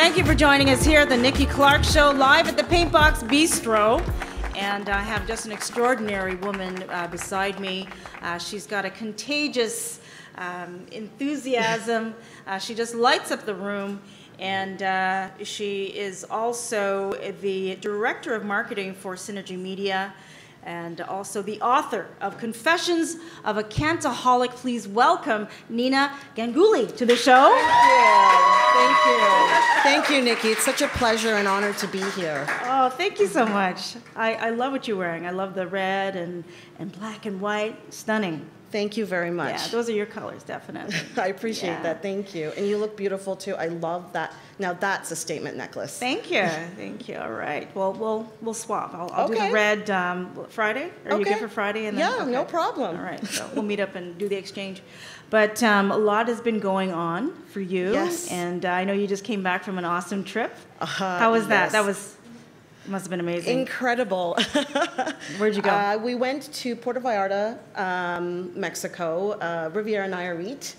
Thank you for joining us here at the Nikki Clarke Show, live at the Paintbox Bistro. And I have just an extraordinary woman beside me. She's got a contagious enthusiasm. She just lights up the room. And she is also the Director of Marketing for Synergy Media, and also the author of Confessions of a Cantaholic. Please welcome Nina Ganguli to the show. Thank you. Thank you, Nikki. It's such a pleasure and honor to be here. Oh, thank you so much. I love what you're wearing. I love the red and black and white. Stunning. Thank you very much. Yeah, those are your colors, definitely. I appreciate that. Thank you. And you look beautiful, too. I love that. Now, that's a statement necklace. Thank you. Thank you. All right. Well, we'll swap. I'll do the red Friday. Are you good for Friday? And then, no problem. All right. So we'll meet up and do the exchange. But a lot has been going on for you. Yes. And I know you just came back from an awesome trip. How was that? That must have been amazing. Incredible. Where'd you go? We went to Puerto Vallarta, Mexico, Riviera Nayarit.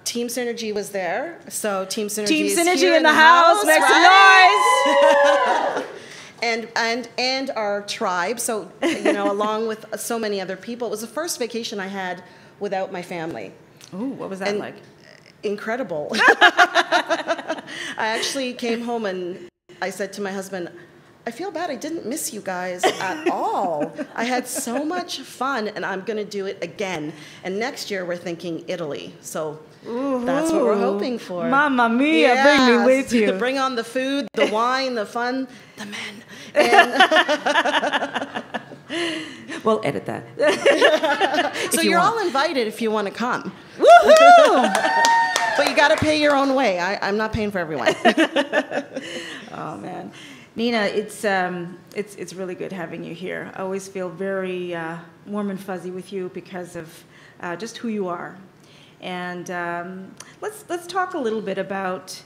Team Synergy was there, so Team Synergy is here in the house. Make some noise. and our tribe. So along with so many other people, it was the first vacation I had without my family. Ooh, what was that like? Incredible. I actually came home and I said to my husband, I feel bad I didn't miss you guys at all. I had so much fun, and I'm going to do it again. And next year, we're thinking Italy. So that's what we're hoping for. Mamma mia, yes. Bring me with you. Bring on the food, the wine, the fun, the men. And we'll edit that. So you're all invited if you want to come. Woohoo! But you got to pay your own way. I'm not paying for everyone. Oh, man. Nina, it's really good having you here. I always feel very warm and fuzzy with you because of just who you are. And let's talk a little bit about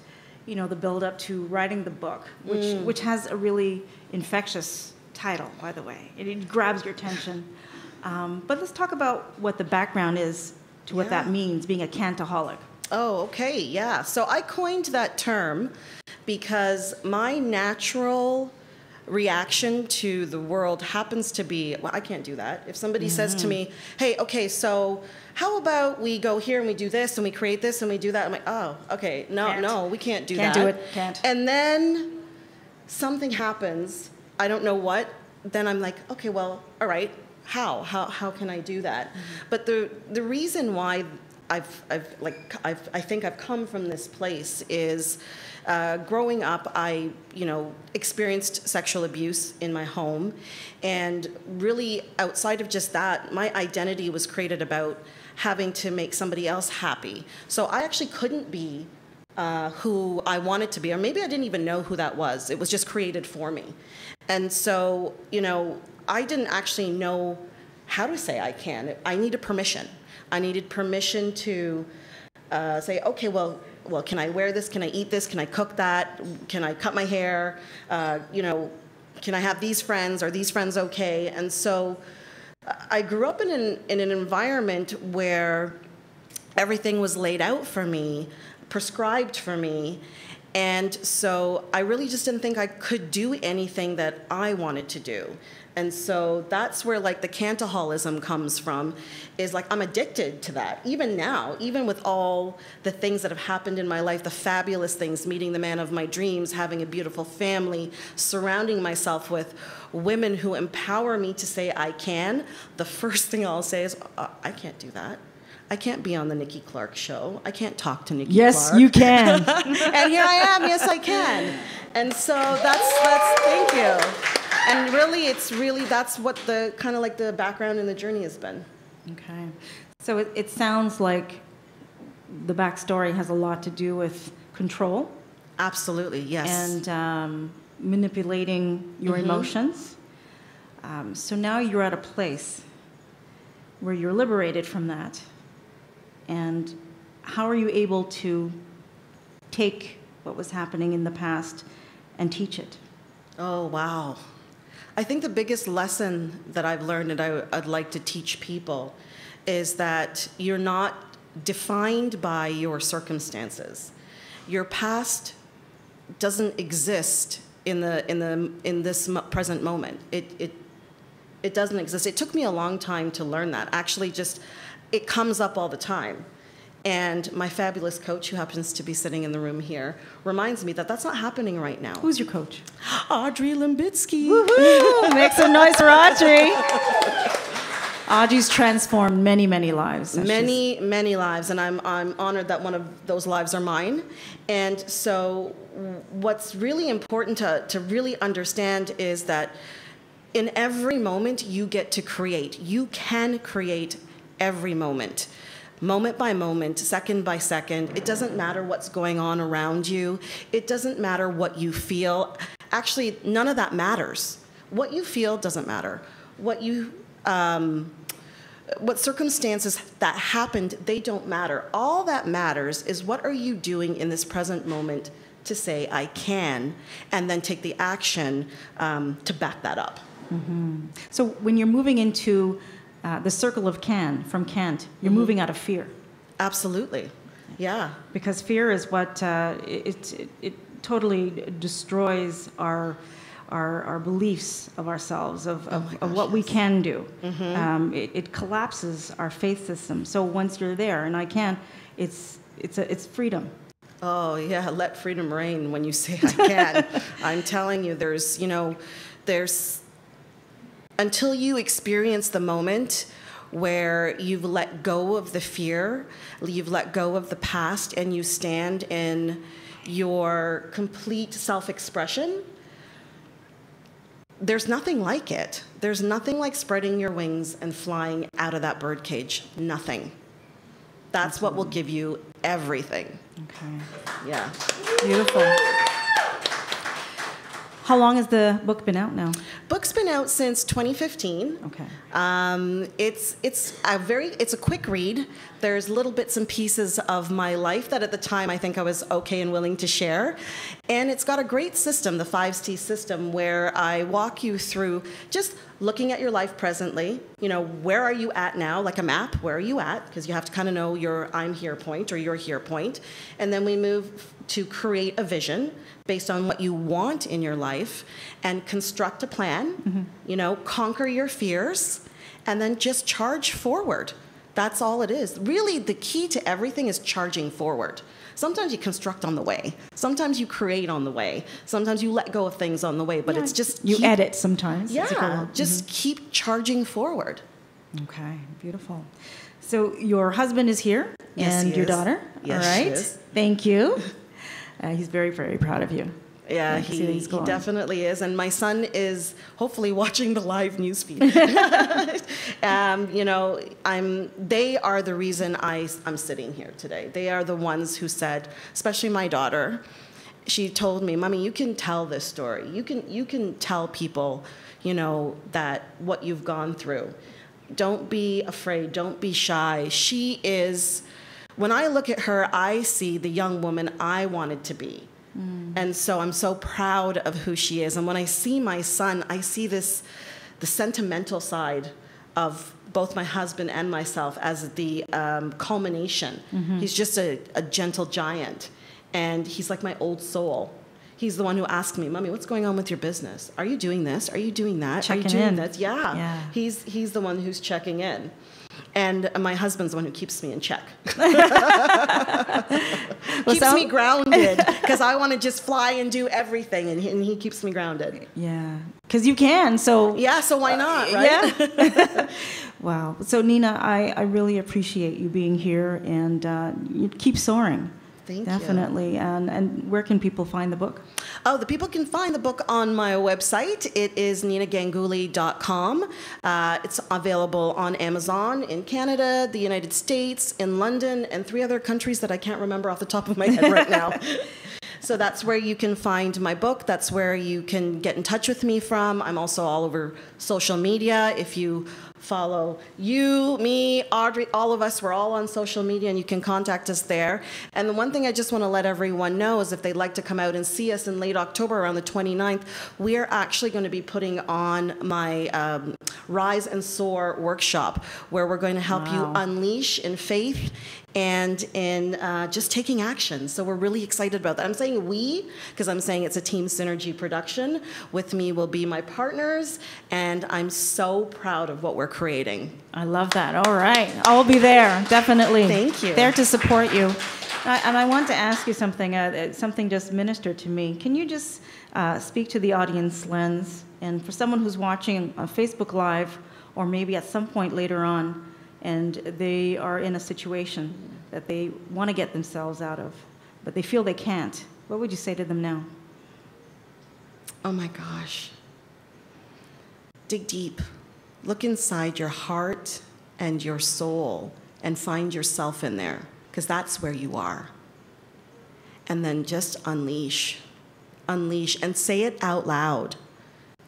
the build up to writing the book, which has a really infectious title, by the way. It grabs your attention. But let's talk about what the background is to what that means, being a cantaholic. Oh, okay, yeah. So I coined that term because my natural reaction to the world happens to be, well, I can't do that. If somebody says to me, hey, okay, so how about we go here and we do this and we create this and we do that? I'm like, oh, okay, no, we can't do that. Can't do it, can't. And then something happens, I don't know what, then I'm like, okay, well, all right, how can I do that? But the reason why I think I've come from this place is growing up, I experienced sexual abuse in my home, and really outside of just that, my identity was created about having to make somebody else happy. So I actually couldn't be who I wanted to be, or maybe I didn't even know who that was. It was just created for me. And so, I didn't actually know how to say I can. I needed permission. I needed permission to say, okay, well, can I wear this? Can I eat this? Can I cook that? Can I cut my hair? Can I have these friends? Are these friends okay? And so I grew up in an environment where everything was laid out for me, prescribed for me. And so I really just didn't think I could do anything that I wanted to do. And so that's where the cantaholism comes from, is I'm addicted to that. Even now, even with all the things that have happened in my life, the fabulous things, meeting the man of my dreams, having a beautiful family, surrounding myself with women who empower me to say I can, the first thing I'll say is, I can't do that. I can't be on the Nikki Clarke Show. I can't talk to Nikki Clarke. Yes, you can. And here I am. Yes, I can. And so that's thank you. And really, that's what the kind of the background and the journey has been. Okay. So it sounds like the backstory has a lot to do with control. Absolutely, yes. And manipulating your emotions. So now you're at a place where you're liberated from that. And how are you able to take what was happening in the past and teach it? Oh, wow. I think the biggest lesson that I've learned and I'd like to teach people is that you're not defined by your circumstances. Your past doesn't exist in this present moment. It doesn't exist. It took me a long time to learn that. Actually, it comes up all the time. And my fabulous coach, who happens to be sitting in the room here, reminds me that that's not happening right now. Who's your coach? Audrey Limbitsky. Woohoo! Make some noise for Audrey. Audrey's transformed many, many lives. Many lives, and I'm honored that one of those lives are mine. And so what's really important to really understand is that in every moment you get to create. You can create every moment. Moment by moment, second by second. It doesn't matter what's going on around you. It doesn't matter what you feel. Actually, none of that matters. What you feel doesn't matter. What circumstances that happened, they don't matter. All that matters is what are you doing in this present moment to say, I can, and then take the action to back that up. Mm-hmm. So when you're moving into the circle of can, from can't, you're moving out of fear. Absolutely, yeah. Because fear is what, it totally destroys our beliefs of ourselves, of what we can do. Mm-hmm. It collapses our faith system. So once you're there, and I can, it's freedom. Oh yeah, let freedom reign when you say I can. I'm telling you, there's until you experience the moment where you've let go of the fear, you've let go of the past, and you stand in your complete self-expression, there's nothing like it. There's nothing like spreading your wings and flying out of that birdcage. Nothing. That's what will give you everything. Okay. Yeah. Beautiful. How long has the book been out now? Book's been out since 2015. Okay. It's a quick read. There's little bits and pieces of my life that at the time I think I was okay and willing to share. And it's got a great system, the 5C system, where I walk you through just looking at your life presently. You know, where are you at now? Like a map, where are you at? Because you have to kind of know your I'm here point or your here point. And then we move to create a vision based on what you want in your life and construct a plan, you know, conquer your fears, and then just charge forward. That's all it is. Really, the key to everything is charging forward. Sometimes you construct on the way. Sometimes you create on the way. Sometimes you let go of things on the way, but it's just... You edit sometimes. Yeah, just keep charging forward. Okay, beautiful. So your husband is here, yes, and your daughter. Yes, all right. she is. Thank you. He's very, very proud of you. Yeah, he definitely is. And my son is hopefully watching the live news feed. You know, they are the reason I'm sitting here today. They are the ones who said, especially my daughter, she told me, Mommy, you can tell this story. You can tell people, you know, that what you've gone through. Don't be afraid. Don't be shy. She is... When I look at her, I see the young woman I wanted to be. And so I'm so proud of who she is. And when I see my son, I see the sentimental side of both my husband and myself as the culmination. He's just a gentle giant. And he's like my old soul. He's the one who asked me, Mommy, what's going on with your business? Are you doing this? Are you doing that? Checking Are you doing in. this? Yeah. He's the one who's checking in. And my husband's the one who keeps me in check. Keeps me grounded, because I want to just fly and do everything, and he keeps me grounded. Yeah, because you can, so... Yeah, so why not, right? Yeah. Wow. So, Nina, I really appreciate you being here, and you keep soaring. Thank you. Definitely. And where can people find the book? Oh, the people can find the book on my website. It is ninaganguli.com. It's available on Amazon in Canada, the United States, in London, and 3 other countries that I can't remember off the top of my head right now. So that's where you can find my book. That's where you can get in touch with me from. I'm also all over social media. If you follow you, me, Audrey, all of us, we're all on social media, and you can contact us there. And the one thing I just want to let everyone know is if they'd like to come out and see us in late October around the 29th, we are actually going to be putting on my Rise and Soar workshop, where we're going to help you unleash in faith and in just taking action. So we're really excited about that. I'm saying we, because I'm saying it's a team synergy production. With me will be my partners, and I'm so proud of what we're creating. I love that. All right. I'll be there, definitely. Thank you. There to support you. And I want to ask you something. Something just ministered to me. Can you just speak to the audience lens? And for someone who's watching on Facebook Live, or maybe at some point later on, and they are in a situation that they want to get themselves out of, but they feel they can't, what would you say to them now? Oh my gosh. Dig deep. Look inside your heart and your soul and find yourself in there, because that's where you are. And then just unleash. Unleash and say it out loud.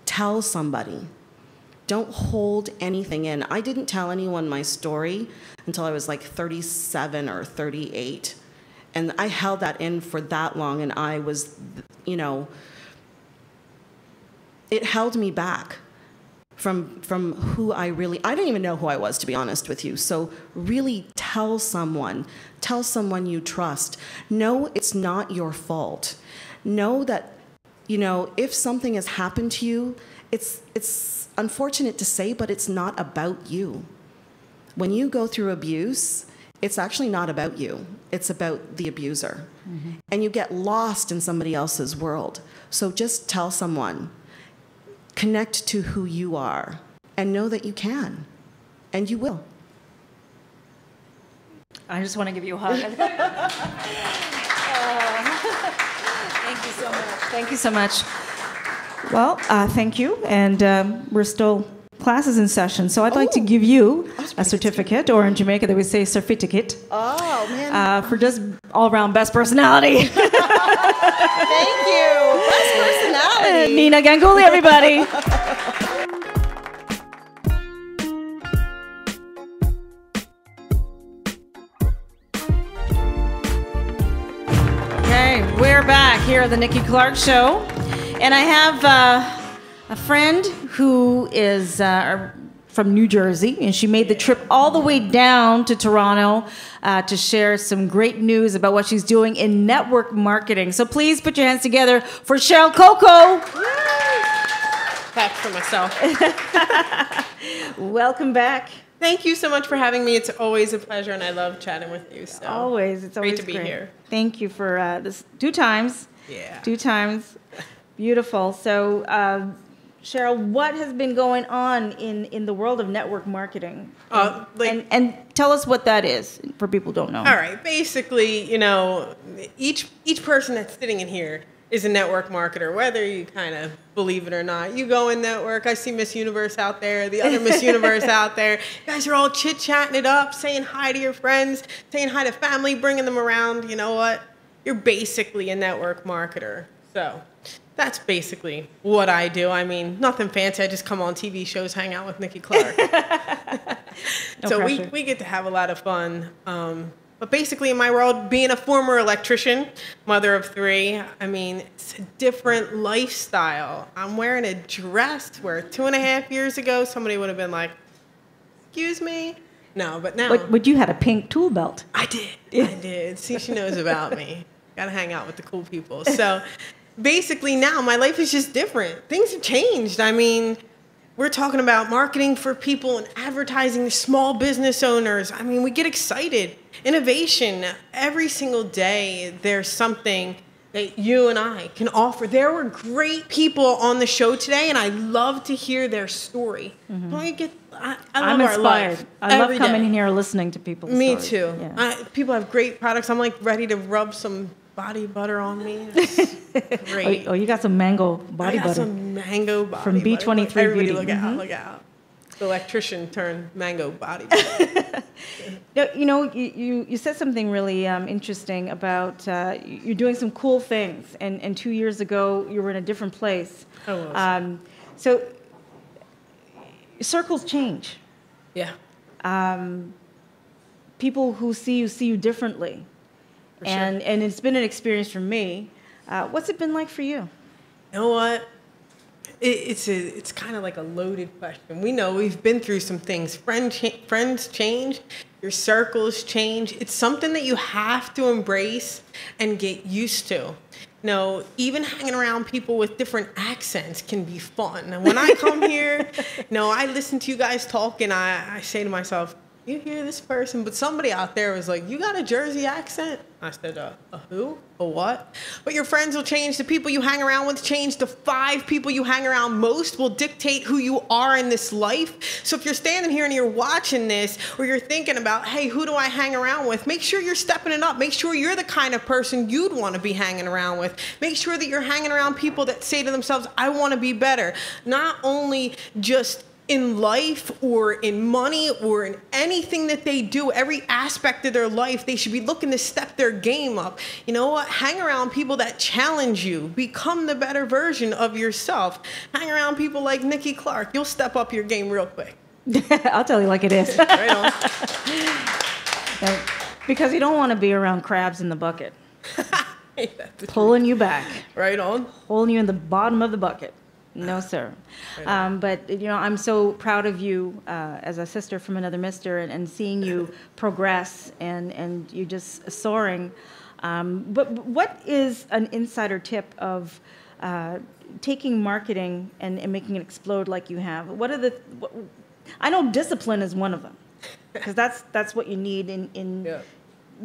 Tell somebody. Don't hold anything in. I didn't tell anyone my story until I was like 37 or 38. And I held that in for that long, and I was, you know, it held me back from who I didn't even know who I was, to be honest with you. So really tell someone you trust. Know it's not your fault. Know that, you know, if something has happened to you, it's unfortunate to say, but it's not about you. When you go through abuse, it's actually not about you. It's about the abuser. Mm-hmm. And you get lost in somebody else's world. So just tell someone, connect to who you are, and know that you can, and you will. I just want to give you a hug. Thank you so much. Thank you so much. Well, thank you, and we're still classes in session, so I'd like to give you a certificate, or in Jamaica they would say certificate. Oh, man. For just all-around best personality. Thank you. Best personality. Nina Ganguli, everybody. Okay, we're back here at the Nikki Clarke Show. And I have a friend who is from New Jersey, and she made the trip all the way down to Toronto to share some great news about what she's doing in network marketing. So please put your hands together for Cheryl Coco. Clap for myself. Welcome back. Thank you so much for having me. It's always a pleasure, and I love chatting with you. So always. It's always great to be here. Thank you for this 2 times. Yeah. 2 times. Beautiful. So, Cheryl, what has been going on in the world of network marketing? And tell us what that is for people who don't know. All right. Basically, you know, each person that's sitting in here is a network marketer, whether you kind of believe it or not. You go in network. I see Miss Universe out there, the other Miss Universe out there. You guys are all chit-chatting it up, saying hi to your friends, saying hi to family, bringing them around. You know what? You're basically a network marketer. So that's basically what I do. I mean, nothing fancy. I just come on TV shows, hang out with Nikki Clarke. So we get to have a lot of fun. But basically, in my world, being a former electrician, mother of 3, I mean, it's a different lifestyle. I'm wearing a dress where 2.5 years ago, somebody would have been like, excuse me? No, but now. But you had a pink tool belt. I did. See, she knows about me. Got to hang out with the cool people. So basically now my life is just different. Things have changed. I mean, we're talking about marketing for people and advertising to small business owners. I mean, we get excited. Innovation. Every single day there's something that you and I can offer. There were great people on the show today, and I love to hear their story. Mm-hmm. I'm inspired. I love coming in here listening to people's stories. Me too. Yeah. People have great products. I'm like ready to rub some body butter on me. It's great. Oh, you got some mango body butter. Some mango body from butter. B23 Everybody Beauty. Look out, look out. The electrician turned mango body butter. You know, you said something really interesting about you're doing some cool things, and 2 years ago you were in a different place. I was. So circles change. Yeah. People who see you differently. For sure. And it's been an experience for me. What's it been like for you? You know what? it's kind of like a loaded question. We know we've been through some things. Friends change, your circles change. It's something that you have to embrace and get used to. No, even hanging around people with different accents can be fun. And when I come here, I listen to you guys talk and I say to myself, you hear this person? But somebody out there was like, you got a Jersey accent? I said, a who? A what? But your friends will change. The people you hang around with change. The 5 people you hang around most will dictate who you are in this life. So if you're standing here and you're watching this, or you're thinking about, hey, who do I hang around with? Make sure you're stepping it up. Make sure you're the kind of person you'd want to be hanging around with. Make sure that you're hanging around people that say to themselves, I want to be better. Not only just in life or in money or in anything that they do, every aspect of their life, they should be looking to step their game up. You know what? Hang around people that challenge you. Become the better version of yourself. Hang around people like Nikki Clarke. You'll step up your game real quick. I'll tell you like it is. Right on. Because you don't want to be around crabs in the bucket. Pulling you back. Right on. Holding you in the bottom of the bucket. No, sir. But, I'm so proud of you as a sister from another mister and seeing you progress and you just soaring. But what is an insider tip of taking marketing and making it explode like you have? I know discipline is one of them, because that's what you need in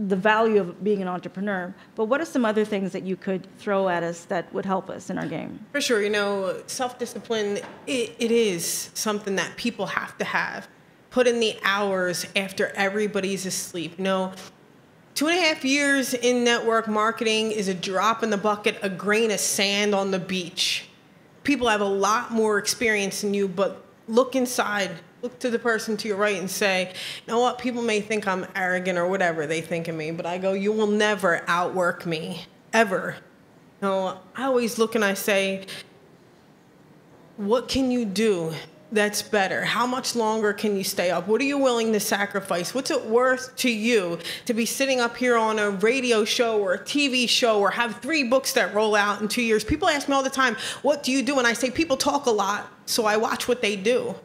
the value of being an entrepreneur. But what are some other things that you could throw at us that would help us in our game? For sure. Self-discipline, it is something that people have to have. Put in the hours after everybody's asleep. 2.5 years in network marketing is a drop in the bucket, a grain of sand on the beach. People have a lot more experience than you, but look inside. Look to the person to your right and say, you know what, people may think I'm arrogant or whatever they think of me, but I go, you will never outwork me, ever. I always look and I say, what can you do that's better? How much longer can you stay up? What are you willing to sacrifice? What's it worth to you to be sitting up here on a radio show or a TV show or have 3 books that roll out in 2 years? People ask me all the time, what do you do? And I say, people talk a lot, so I watch what they do.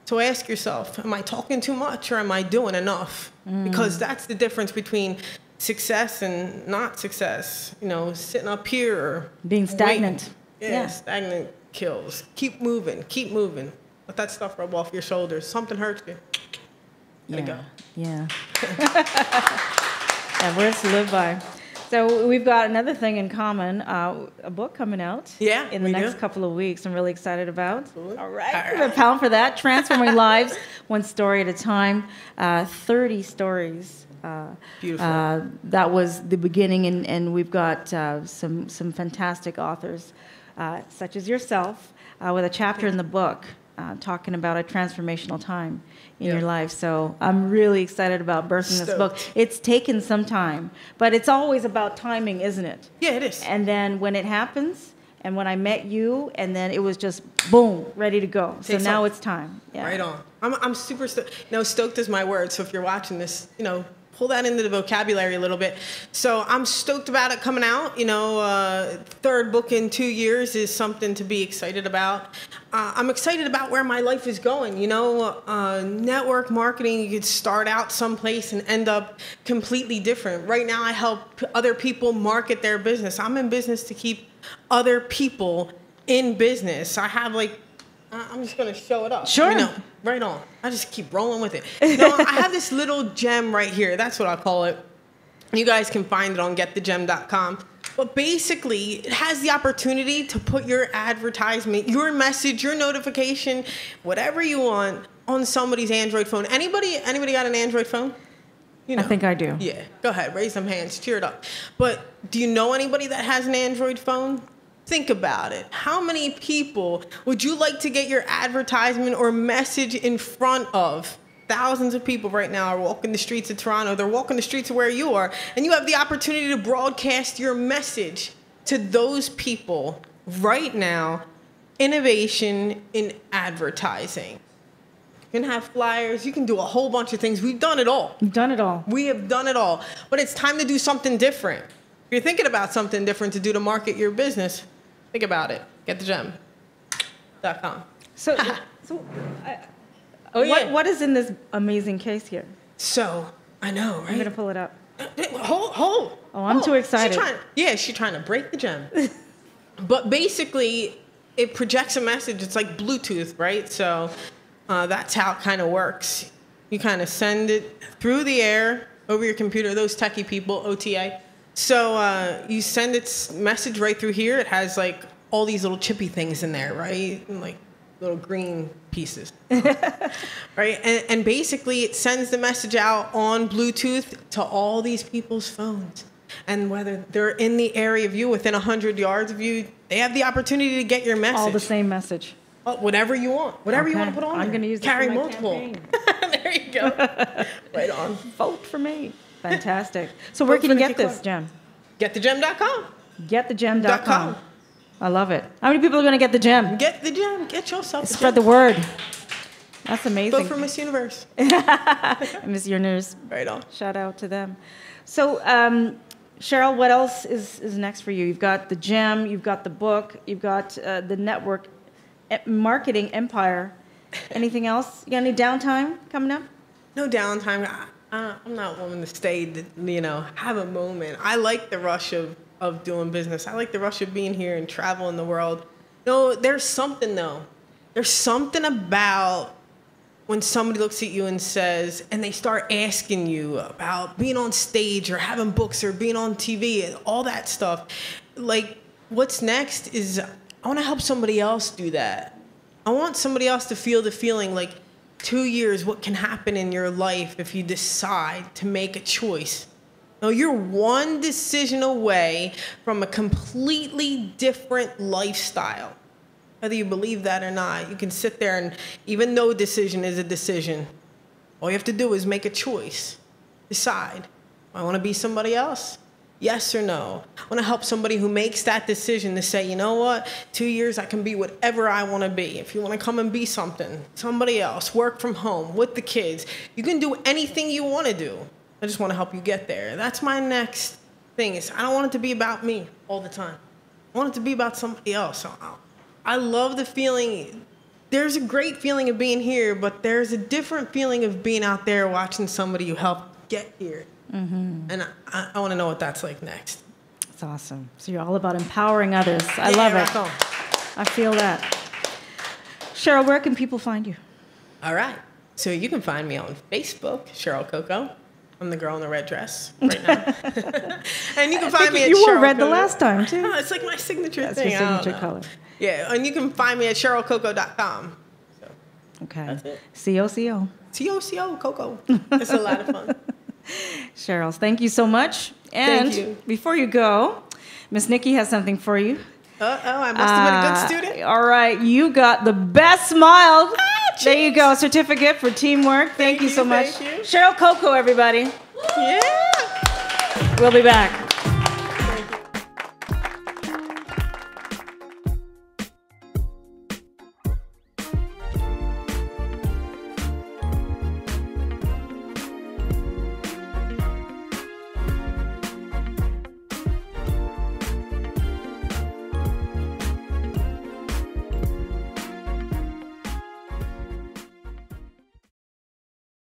So ask yourself, am I talking too much or am I doing enough? Because that's the difference between success and not success. Sitting up here or being stagnant. Yeah, stagnant kills. Keep moving. Let that stuff rub off your shoulders. Something hurts you. Let it go. Yeah. Words to live by. So we've got another thing in common, a book coming out in the next couple of weeks. I'm really excited about. Absolutely. All right. A pound for that. Transforming lives, one story at a time. 30 stories. Beautiful. That was the beginning, and we've got some fantastic authors, such as yourself, with a chapter in the book talking about a transformational time in your life. So I'm really excited about birthing this book. It's taken some time, but it's always about timing, isn't it? Yeah, it is. And then when it happens, and when I met you, and then it was just boom, ready to go. So now it's time. Yeah. Right on. I'm super stoked. Stoked is my word. So if you're watching this, pull that into the vocabulary a little bit. So I'm stoked about it coming out. 3rd book in 2 years is something to be excited about. I'm excited about where my life is going. Network marketing, you could start out someplace and end up completely different. Right now, I help other people market their business. I'm in business to keep other people in business. I have I'm just going to show it up. Sure. Right on. I just keep rolling with it. I have this little gem right here. That's what I call it. You guys can find it on getthegem.com. But basically, it has the opportunity to put your advertisement, your message, your notification, whatever you want, on somebody's Android phone. Anybody got an Android phone? I think I do. Yeah. Go ahead. Raise some hands. Cheer it up. But do you know anybody that has an Android phone? Think about it. How many people would you like to get your advertisement or message in front of? Thousands of people right now are walking the streets of Toronto. They're walking the streets of where you are. And you have the opportunity to broadcast your message to those people right now. Innovation in advertising. You can have flyers. You can do a whole bunch of things. We've done it all. We've done it all. We have done it all. But it's time to do something different. If you're thinking about something different to do to market your business, think about it. Get the gem. cheryl.com. So, Oh, yeah. what is in this amazing case here? So, I know, right? I'm gonna pull it up. Hold. Oh, I'm too excited. She's trying to break the gem. But basically, it projects a message. It's like Bluetooth, right? So that's how it kind of works. You kind of send it through the air over your computer, those techie people, OTA. So you send its message right through here. It has like all these little chippy things in there, right? And, like little green pieces, right? And basically it sends the message out on Bluetooth to all these people's phones. And whether they're in the area of you, within 100 yards of you, they have the opportunity to get your message. All the same message. Well, whatever you want. Whatever you want to put on. I'm going to use Carry it for my multiple. campaign. There you go. Right on. Vote for me. Fantastic. So where can you get this gem? GetTheGem.com. GetTheGem.com. I love it. How many people are going to get the gem? Get the gem. Get yourself a Spread gem. the word. That's amazing. Vote for Miss Universe. Miss Universe. Right on. Shout out to them. So, Cheryl, what else is next for you? You've got the gem, you've got the book, you've got the network marketing empire. Anything else? You got any downtime coming up? No downtime. I'm not one to stay to, have a moment. I like the rush of doing business. I like the rush of being here and traveling the world. No, there's something, though. There's something about when somebody looks at you and says, and they start asking you about being on stage or having books or being on TV and all that stuff. Like, what's next is I want to help somebody else do that. I want somebody else to feel the feeling like 2 years, what can happen in your life if you decide to make a choice. No, you're one decision away from a completely different lifestyle. Whether you believe that or not, you can sit there and even no decision is a decision. All you have to do is make a choice. Decide. I want to be somebody else. Yes or no. I want to help somebody who makes that decision to say, you know what, 2 years I can be whatever I want to be. If you want to come and be somebody else, work from home with the kids, you can do anything you want to do. I just want to help you get there. That's my next thing. I don't want it to be about me all the time. I want it to be about somebody else. I love the feeling. There's a great feeling of being here, but there's a different feeling of being out there watching somebody you helped get here. Mm-hmm. And I want to know what that's like next. That's awesome. So you're all about empowering others. I love it. I feel that. Cheryl, where can people find you? All right. So you can find me on Facebook, Cheryl Coco. I'm the girl in the red dress right now. And you can find me at Cheryl You wore red Coco. the last time, too. Oh, it's like my signature thing. That's your signature color. Yeah, and you can find me at CherylCoco.com. So, okay. That's it. COCO. COCO, Coco. It's a lot of fun. Cheryl, thank you so much. And Thank you. Before you go, Miss Nikki has something for you. I must have been a good student. All right, you got the best smile. There you Jeez. go, certificate for teamwork. Thank you so much. Thank you. Cheryl Coco, everybody. Yeah. We'll be back.